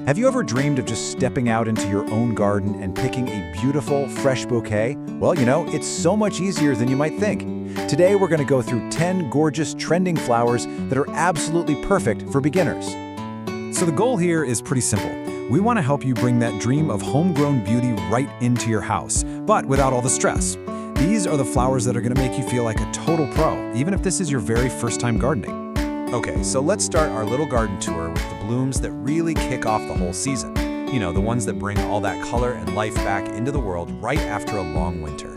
Have you ever dreamed of just stepping out into your own garden and picking a beautiful, fresh bouquet? Well, it's so much easier than you might think. Today, we're going to go through 10 gorgeous, trending flowers that are absolutely perfect for beginners. So the goal here is pretty simple. We want to help you bring that dream of homegrown beauty right into your house, but without all the stress. These are the flowers that are going to make you feel like a total pro, even if this is your very first time gardening. Okay, so let's start our little garden tour with the blooms that really kick off the whole season. The ones that bring all that color and life back into the world right after a long winter.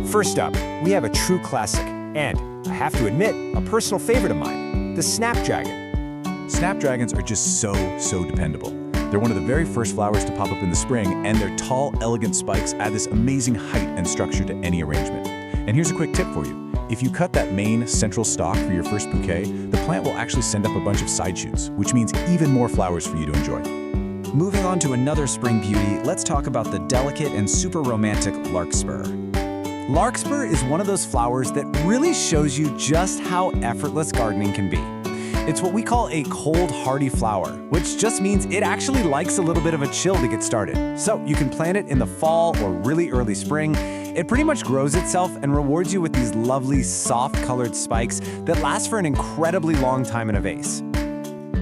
First up, we have a true classic, and I have to admit, a personal favorite of mine, the Snapdragon. Snapdragons are just so dependable. They're one of the very first flowers to pop up in the spring, and their tall, elegant spikes add this amazing height and structure to any arrangement. And here's a quick tip for you. If you cut that main central stalk for your first bouquet, the plant will actually send up a bunch of side shoots, which means even more flowers for you to enjoy. Moving on to another spring beauty, let's talk about the delicate and super romantic Larkspur. Larkspur is one of those flowers that really shows you just how effortless gardening can be. It's what we call a cold hardy flower, which just means it actually likes a little bit of a chill to get started. So you can plant it in the fall or really early spring. It pretty much grows itself and rewards you with these lovely soft-colored spikes that last for an incredibly long time in a vase.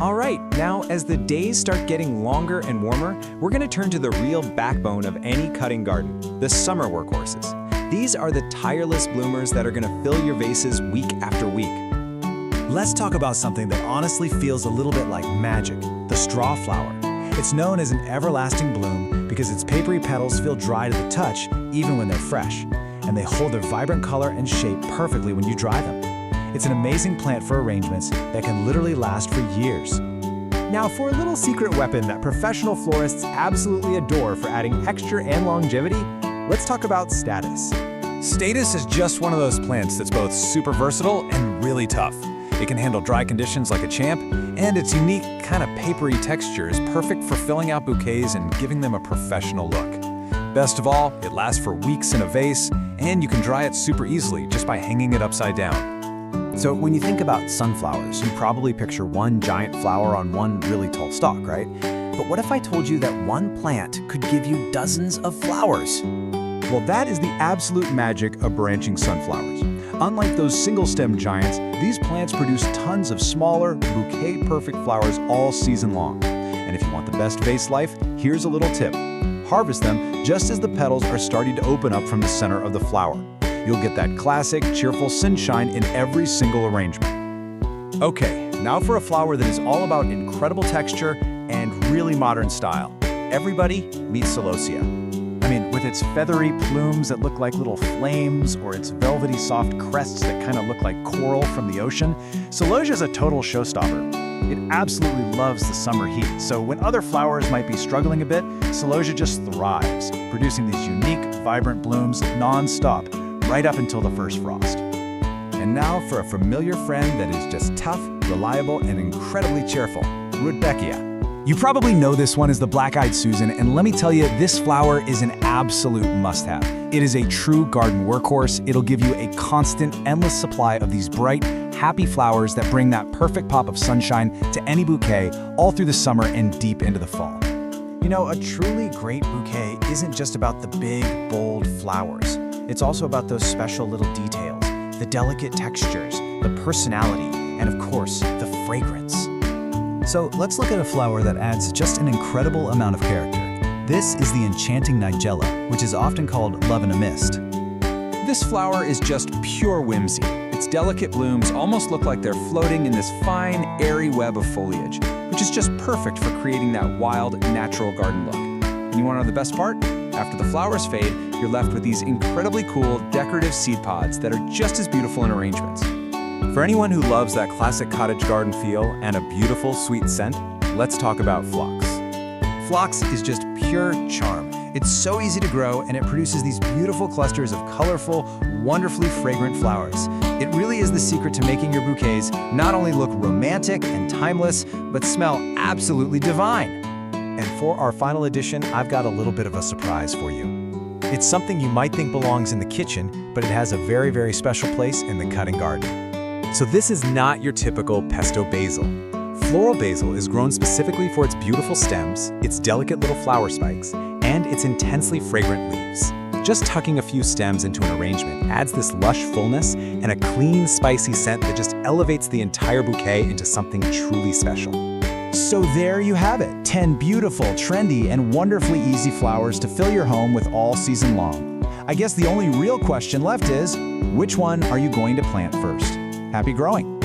All right, now as the days start getting longer and warmer, we're going to turn to the real backbone of any cutting garden, the summer workhorses. These are the tireless bloomers that are going to fill your vases week after week. Let's talk about something that honestly feels a little bit like magic, the Strawflower. It's known as an everlasting bloom because its papery petals feel dry to the touch even when they're fresh, and they hold their vibrant color and shape perfectly when you dry them. It's an amazing plant for arrangements that can literally last for years. Now for a little secret weapon that professional florists absolutely adore for adding texture and longevity, let's talk about Statice. Statice is just one of those plants that's both super versatile and really tough. It can handle dry conditions like a champ, and its unique, kind of papery texture is perfect for filling out bouquets and giving them a professional look. Best of all, it lasts for weeks in a vase, and you can dry it super easily just by hanging it upside down. So when you think about sunflowers, you probably picture one giant flower on one really tall stalk, right? But what if I told you that one plant could give you dozens of flowers? Well, that is the absolute magic of branching sunflowers. Unlike those single-stem giants, these plants produce tons of smaller, bouquet-perfect flowers all season long. And if you want the best vase life, here's a little tip. Harvest them just as the petals are starting to open up from the center of the flower. You'll get that classic, cheerful sunshine in every single arrangement. Okay, now for a flower that is all about incredible texture and really modern style. Everybody meet Celosia. With its feathery plumes that look like little flames, or its velvety soft crests that kind of look like coral from the ocean, Celosia is a total showstopper. It absolutely loves the summer heat, so when other flowers might be struggling a bit, Celosia just thrives, producing these unique, vibrant blooms non-stop, right up until the first frost. And now for a familiar friend that is just tough, reliable, and incredibly cheerful, Rudbeckia. You probably know this one as the Black-Eyed Susan, and let me tell you, this flower is an absolute must-have. It is a true garden workhorse. It'll give you a constant, endless supply of these bright, happy flowers that bring that perfect pop of sunshine to any bouquet all through the summer and deep into the fall. A truly great bouquet isn't just about the big, bold flowers. It's also about those special little details, the delicate textures, the personality, and of course, the fragrance. So let's look at a flower that adds just an incredible amount of character. This is the enchanting Nigella, which is often called love in a mist. This flower is just pure whimsy. Its delicate blooms almost look like they're floating in this fine, airy web of foliage, which is just perfect for creating that wild, natural garden look. And you want to know the best part? After the flowers fade, you're left with these incredibly cool, decorative seed pods that are just as beautiful in arrangements. For anyone who loves that classic cottage garden feel and a beautiful, sweet scent, let's talk about Phlox. Phlox is just pure charm. It's so easy to grow, and it produces these beautiful clusters of colorful, wonderfully fragrant flowers. It really is the secret to making your bouquets not only look romantic and timeless, but smell absolutely divine. And for our final edition, I've got a little bit of a surprise for you. It's something you might think belongs in the kitchen, but it has a very, very special place in the cutting garden. So this is not your typical pesto basil. Floral basil is grown specifically for its beautiful stems, its delicate little flower spikes, and its intensely fragrant leaves. Just tucking a few stems into an arrangement adds this lush fullness and a clean, spicy scent that just elevates the entire bouquet into something truly special. So there you have it, 10 beautiful, trendy, and wonderfully easy flowers to fill your home with all season long. I guess the only real question left is, which one are you going to plant first? Happy growing!